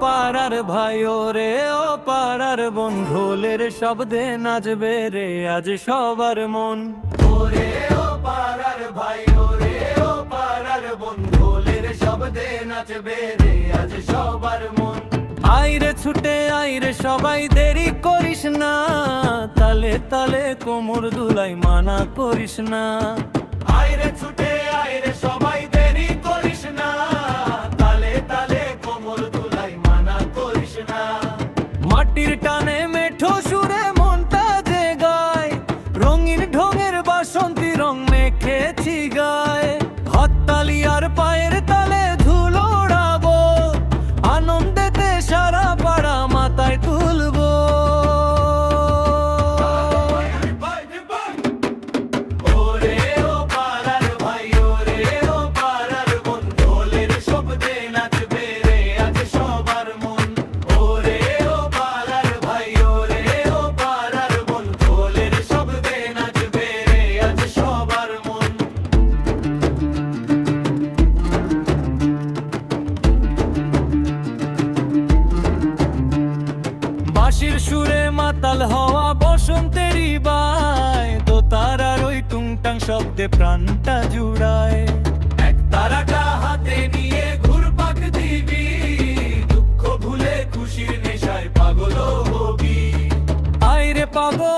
পাড়ার ভাই ওরে ও পাড়ার বোন, ঢোলের শব্দে নাচবে রে আজ সবার মন। ওরে ও পাড়ার ভাই ওরে ও পাড়ার বোন, ঢোলের শব্দে নাচবে রে আজ সবার মন। আইরে ছুটে আইরে সবাই দেরি করিস না, তালে তালে কোমর দুলাই মানা করিস না। আইরে ছুটে আইরে সবাই দেরি করিস না, তালে তালে কোমর দুলাই মানা করিস না। মাটির টানে মেঠো সুরে মনটা যে গায়, রঙিন ঢঙের বাসন্তী রং মেখেছি গায়। হাততালি আর পায়ের তালে ধুলো ওড়াবো, আনন্দেতে সারা পাড়া মাথায় তুলবো। ওরে ও পাড়ার ভাই ওরে ও পাড়ার বোন, ঢোলের শব্দে নাচবে রে আজ সবার মন। ওরে ও পাড়ার ভাই ওরে ও পাড়ার বোন, ঢোলের শব্দে নাচবে রে আজ সবার মন। বাঁশির সুরে মাতাল হওয়া বসন্তেরই বাই, তো তারার ওই টুংটাং শব্দে প্রাণটা জুড়ায়। এক তারাটা হাতে নিয়ে ঘুরপাক দিবি, দুঃখ ভুলে খুশির নেশায় পাগল হবি। আইরে পাগল